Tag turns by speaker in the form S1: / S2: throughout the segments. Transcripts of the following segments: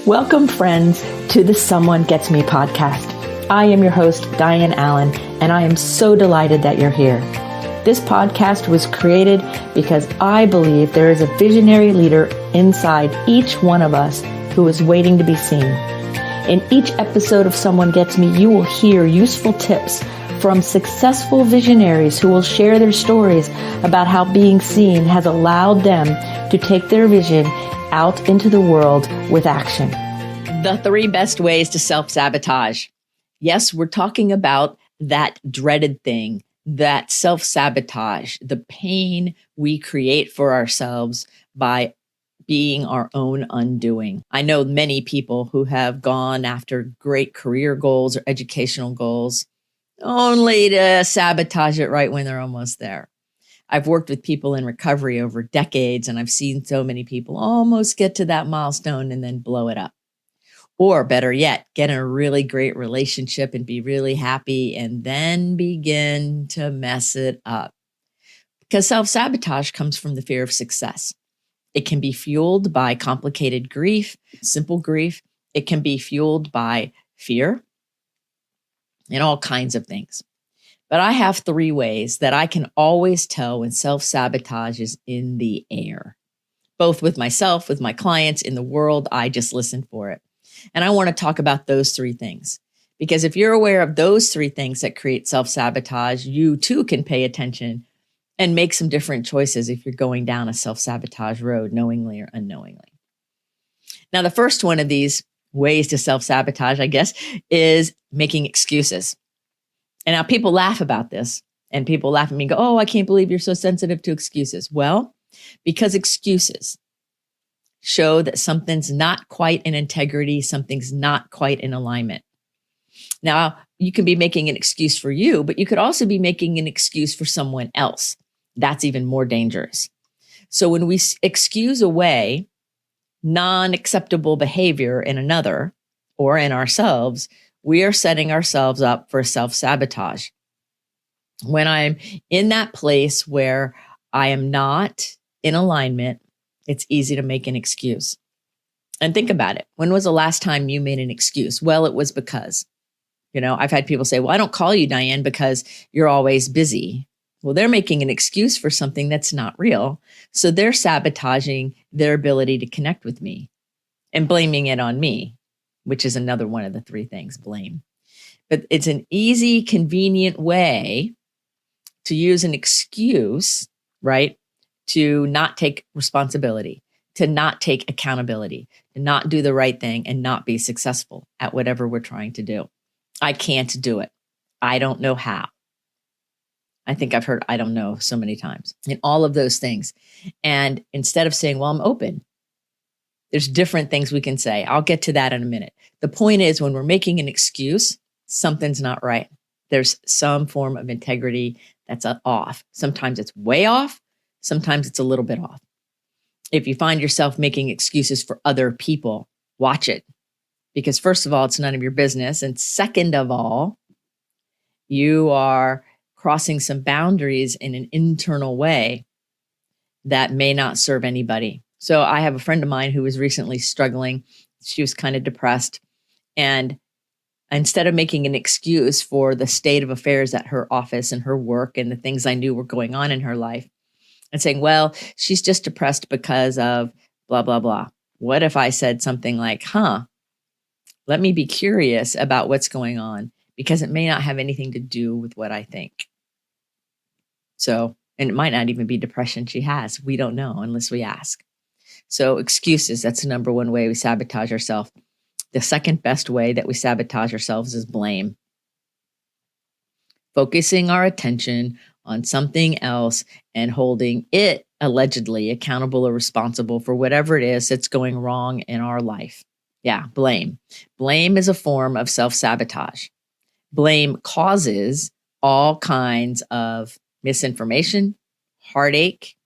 S1: Welcome, friends, to the Someone Gets Me podcast. I am your host, Dianne A, and I am so delighted that you're here. This podcast was created because I believe there is a visionary leader inside each one of us who is waiting to be seen. In each episode of Someone Gets Me, you will hear useful tips from successful visionaries who will share their stories about how being seen has allowed them to take their vision out into the world with action.
S2: The 3 best ways to self-sabotage. Yes, we're talking about that dreaded thing, that self-sabotage, the pain we create for ourselves by being our own undoing. I know many people who have gone after great career goals or educational goals only to sabotage it right when they're almost there. I've worked with people in recovery over decades, and I've seen so many people almost get to that milestone and then blow it up. Or better yet, get in a really great relationship and be really happy and then begin to mess it up. Because self-sabotage comes from the fear of success. It can be fueled by complicated grief, simple grief. It can be fueled by fear and all kinds of things. But I have 3 ways that I can always tell when self-sabotage is in the air, both with myself, with my clients, in the world. I just listen for it. And I want to talk about those 3 things, because if you're aware of those 3 things that create self-sabotage, you too can pay attention and make some different choices if you're going down a self-sabotage road, knowingly or unknowingly. Now, the first one of these ways to self-sabotage, I guess, is making excuses. And now people laugh about this, and people laugh at me and go, "Oh, I can't believe you're so sensitive to excuses." Well, because excuses show that something's not quite in integrity, something's not quite in alignment. Now, you can be making an excuse for you, but you could also be making an excuse for someone else. That's even more dangerous. So when we excuse away non-acceptable behavior in another or in ourselves, we are setting ourselves up for self-sabotage. When I'm in that place where I am not in alignment, it's easy to make an excuse. And think about it. When was the last time you made an excuse? Well, it was because, I've had people say, "Well, I don't call you, Dianne, because you're always busy." Well, they're making an excuse for something that's not real. So they're sabotaging their ability to connect with me and blaming it on me, which is another one of the 3 things, blame. But it's an easy, convenient way to use an excuse, right? To not take responsibility, to not take accountability, to not do the right thing and not be successful at whatever we're trying to do. I can't do it. I don't know how. I think I've heard "I don't know" so many times, and all of those things. And instead of saying, "Well, I'm open," there's different things we can say. I'll get to that in a minute. The point is, when we're making an excuse, something's not right. There's some form of integrity that's off. Sometimes it's way off. Sometimes it's a little bit off. If you find yourself making excuses for other people, watch it. Because first of all, it's none of your business. And second of all, you are crossing some boundaries in an internal way that may not serve anybody. So I have a friend of mine who was recently struggling. She was kind of depressed. And instead of making an excuse for the state of affairs at her office and her work and the things I knew were going on in her life, and saying, "Well, she's just depressed because of blah, blah, blah." What if I said something like, let me be curious about what's going on, because it may not have anything to do with what I think. So, and it might not even be depression she has. We don't know unless we ask. So excuses, that's the number 1 way we sabotage ourselves. The second best way that we sabotage ourselves is blame. Focusing our attention on something else and holding it allegedly accountable or responsible for whatever it is that's going wrong in our life. Yeah, blame. Blame is a form of self-sabotage. Blame causes all kinds of misinformation, heartache,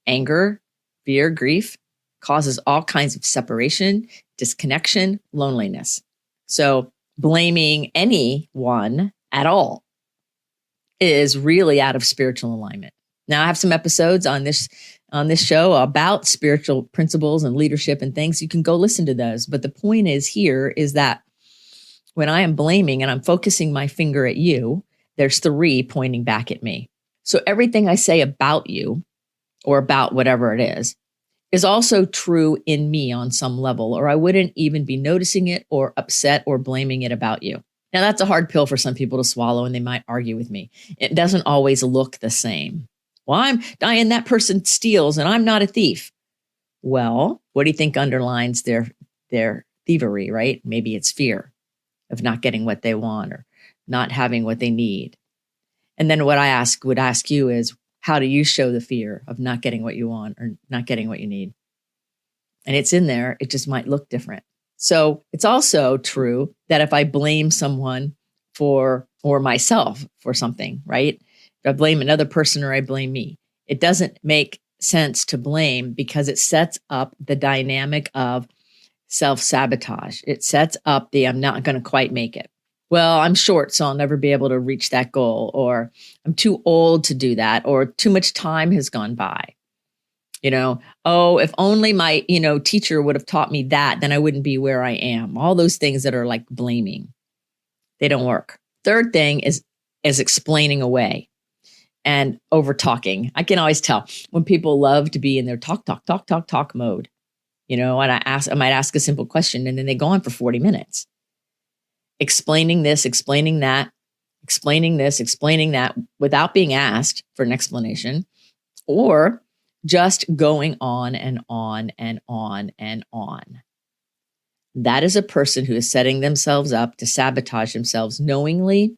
S2: anger, fear, grief, causes all kinds of separation, disconnection, loneliness. So blaming anyone at all is really out of spiritual alignment. Now, I have some episodes on this on this show about spiritual principles and leadership and things. You can go listen to those. But the point is that when I am blaming and I'm focusing my finger at you, there's 3 pointing back at me. So everything I say about you or about whatever it is also true in me on some level, or I wouldn't even be noticing it or upset or blaming it about you. Now, that's a hard pill for some people to swallow, and they might argue with me. It doesn't always look the same. Well, I'm Dianne, that person steals, and I'm not a thief. Well, what do you think underlines their thievery, right? Maybe it's fear of not getting what they want or not having what they need. And then what I would ask you is, how do you show the fear of not getting what you want or not getting what you need? And it's in there. It just might look different. So it's also true that if I blame someone or myself for something, right? If I blame another person or I blame me, it doesn't make sense to blame because it sets up the dynamic of self-sabotage. It sets up the I'm not going to quite make it. Well, I'm short, so I'll never be able to reach that goal, or I'm too old to do that, or too much time has gone by. Oh, if only my, teacher would have taught me that, then I wouldn't be where I am. All those things that are like blaming, they don't work. Third thing is explaining away and over talking. I can always tell when people love to be in their talk mode, and I might ask a simple question and then they go on for 40 minutes. Explaining this, explaining that, explaining this, explaining that without being asked for an explanation, or just going on and on and on and on. That is a person who is setting themselves up to sabotage themselves knowingly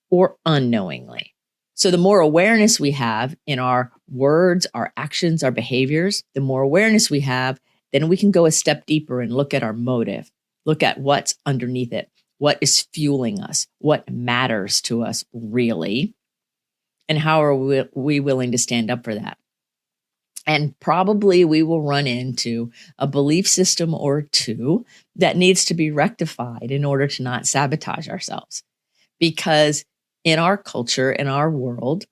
S2: or unknowingly. So the more awareness we have in our words, our actions, our behaviors, the more awareness we have, then we can go a step deeper and look at our motive, look at what's underneath it. What is fueling us? What matters to us really? And how are we willing to stand up for that? And probably we will run into a belief system or two that needs to be rectified in order to not sabotage ourselves. Because in our culture, in our world,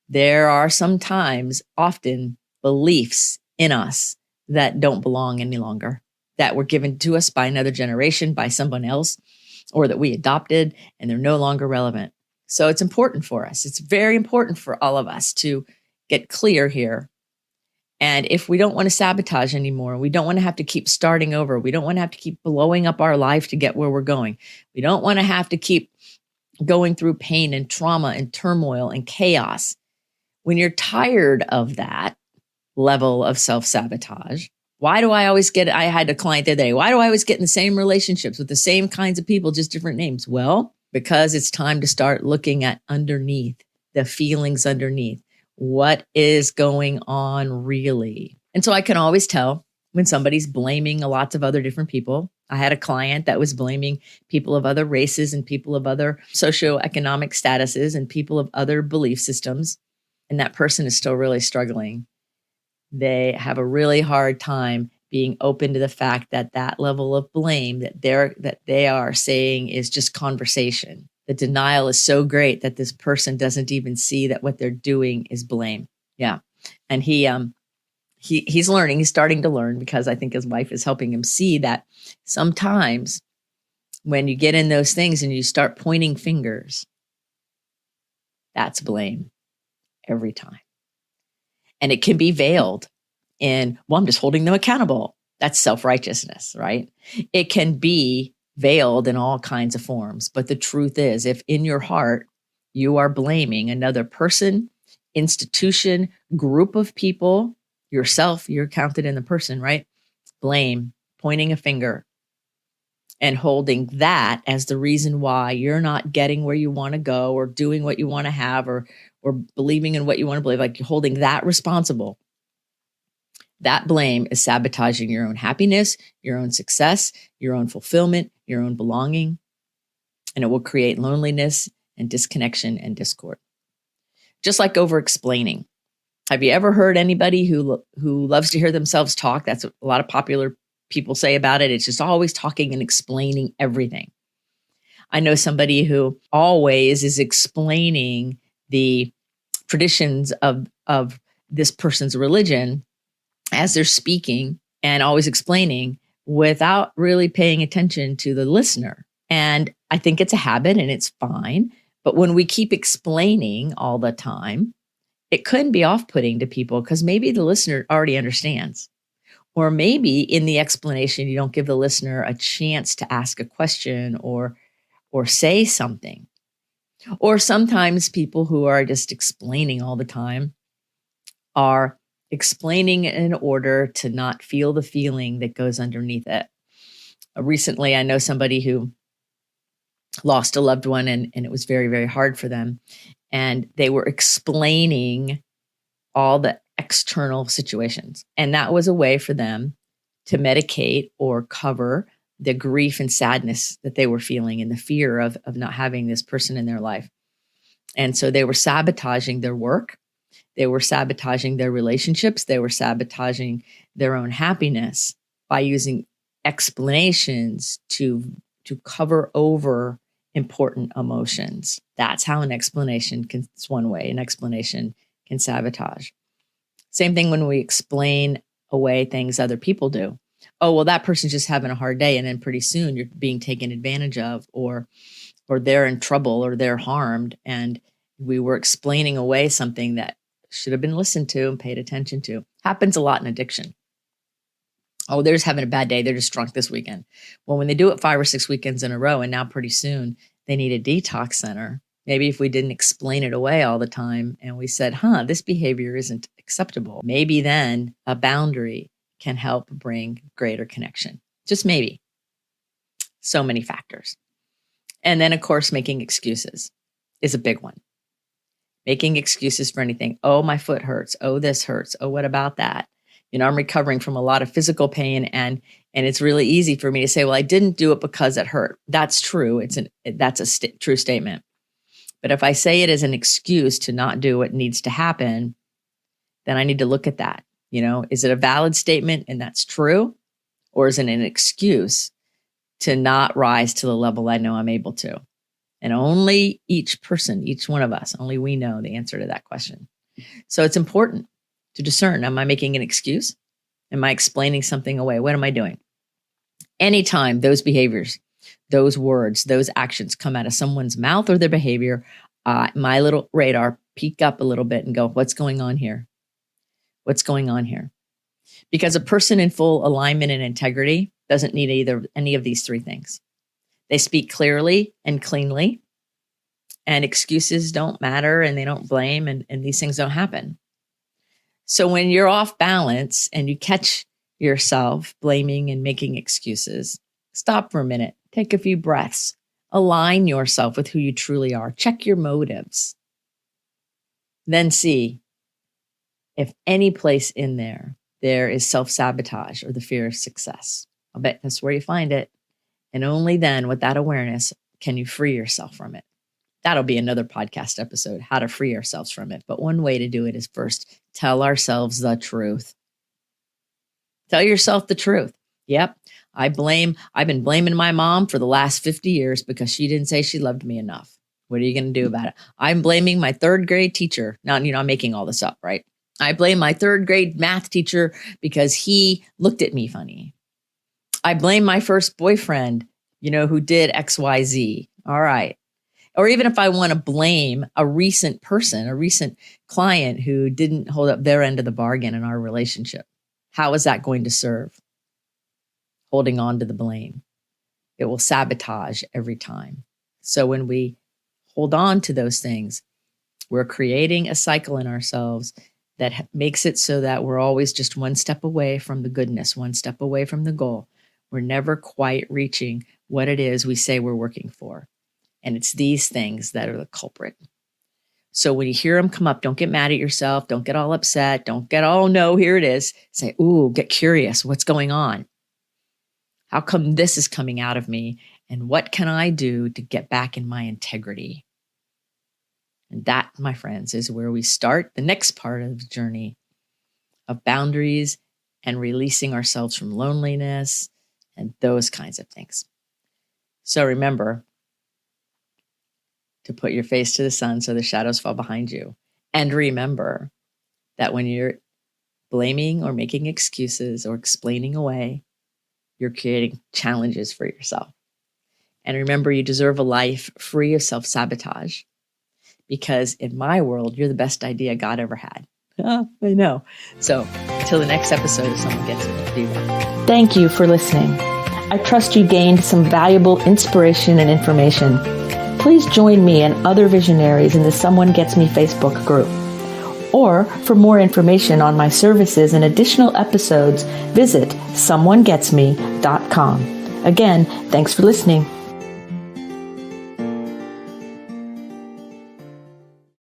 S2: there are sometimes, often, beliefs in us that don't belong any longer, that were given to us by another generation, by someone else, or that we adopted, and they're no longer relevant. So it's important for us. It's very important for all of us to get clear here. And if we don't want to sabotage anymore, we don't want to have to keep starting over. We don't want to have to keep blowing up our life to get where we're going. We don't want to have to keep going through pain and trauma and turmoil and chaos. When you're tired of that level of self-sabotage, why do I always I had a client the other day, why do I always get in the same relationships with the same kinds of people, just different names? Well, because it's time to start looking at underneath, the feelings underneath. What is going on really? And so I can always tell when somebody's blaming lots of other different people. I had a client that was blaming people of other races and people of other socioeconomic statuses and people of other belief systems. And that person is still really struggling. They have a really hard time being open to the fact that that level of blame that they are saying is just conversation. The denial is so great that this person doesn't even see that what they're doing is blame. Yeah. And he's learning, he's starting to learn, because I think his wife is helping him see that sometimes when you get in those things and you start pointing fingers, that's blame every time. And it can be veiled in, well, I'm just holding them accountable. That's self-righteousness, right? It can be veiled in all kinds of forms. But the truth is, if in your heart you are blaming another person, institution, group of people, yourself, you're counted in the person, right? Blame, pointing a finger, and holding that as the reason why you're not getting where you want to go, or doing what you want to have, or believing in what you want to believe, like you're holding that responsible. That blame is sabotaging your own happiness, your own success, your own fulfillment, your own belonging, and it will create loneliness and disconnection and discord. Just like over-explaining. Have you ever heard anybody who loves to hear themselves talk? That's what a lot of popular people say about it. It's just always talking and explaining everything. I know somebody who always is explaining the traditions of this person's religion as they're speaking and always explaining without really paying attention to the listener. And I think it's a habit and it's fine. But when we keep explaining all the time, it could be off-putting to people because maybe the listener already understands. Or maybe in the explanation, you don't give the listener a chance to ask a question or say something. Or sometimes people who are just explaining all the time are explaining in order to not feel the feeling that goes underneath it. Recently, I know somebody who lost a loved one and it was very, very hard for them. And they were explaining all the external situations. And that was a way for them to medicate or cover the grief and sadness that they were feeling and the fear of not having this person in their life. And so they were sabotaging their work. They were sabotaging their relationships. They were sabotaging their own happiness by using explanations to cover over important emotions. That's how an explanation can, it's one way an explanation can sabotage. Same thing when we explain away things other people do. Oh, well, that person's just having a hard day. And then pretty soon you're being taken advantage of, or they're in trouble, or they're harmed. And we were explaining away something that should have been listened to and paid attention to. Happens a lot in addiction. Oh, they're just having a bad day. They're just drunk this weekend. Well, when they do it 5 or 6 weekends in a row, and now pretty soon they need a detox center. Maybe if we didn't explain it away all the time and we said, this behavior isn't acceptable, maybe then a boundary can help bring greater connection. Just maybe. So many factors. And then, of course, making excuses is a big one. Making excuses for anything. Oh, my foot hurts. Oh, this hurts. Oh, what about that? I'm recovering from a lot of physical pain, and it's really easy for me to say, well, I didn't do it because it hurt. That's true. That's a true statement. But if I say it as an excuse to not do what needs to happen, then I need to look at that. Is it a valid statement and that's true? Or is it an excuse to not rise to the level I know I'm able to? And only each person, each one of us, only we know the answer to that question. So it's important to discern. Am I making an excuse? Am I explaining something away? What am I doing? Anytime those behaviors, those words, those actions come out of someone's mouth or their behavior, my little radar peak up a little bit and go, what's going on here? What's going on here? Because a person in full alignment and integrity doesn't need any of these three things. They speak clearly and cleanly, and excuses don't matter, and they don't blame, and these things don't happen. So when you're off balance and you catch yourself blaming and making excuses, stop for a minute, take a few breaths, align yourself with who you truly are, check your motives, then see if any place in there is self-sabotage or the fear of success. I'll bet that's where you find it. And only then, with that awareness, can you free yourself from it. That'll be another podcast episode, how to free ourselves from it. But one way to do it is first tell ourselves the truth. Tell yourself the truth. Yep, I've been blaming my mom for the last 50 years because she didn't say she loved me enough. What are you going to do about it? I'm blaming my third grade teacher. Now, I'm making all this up, right? I blame my third grade math teacher because he looked at me funny. I blame my first boyfriend, who did X, Y, Z. All right. Or even if I want to blame a recent person, a recent client who didn't hold up their end of the bargain in our relationship, how is that going to serve? Holding on to the blame. It will sabotage every time. So when we hold on to those things, we're creating a cycle in ourselves that makes it so that we're always just one step away from the goodness, one step away from the goal. We're never quite reaching what it is we say we're working for. And it's these things that are the culprit. So when you hear them come up, don't get mad at yourself. Don't get all upset. Don't get, oh no, here it is. Say, ooh, get curious. What's going on? How come this is coming out of me? And what can I do to get back in my integrity? And that, my friends, is where we start the next part of the journey of boundaries and releasing ourselves from loneliness and those kinds of things. So remember to put your face to the sun so the shadows fall behind you. And remember that when you're blaming or making excuses or explaining away, you're creating challenges for yourself. And remember, you deserve a life free of self-sabotage, because in my world, you're the best idea God ever had. I know. So until the next episode, if someone gets it, be well.
S1: Thank you for listening. I trust you gained some valuable inspiration and information. Please join me and other visionaries in the Someone Gets Me Facebook group. Or for more information on my services and additional episode's, visit someonegetsme.com. Again, thanks for listening.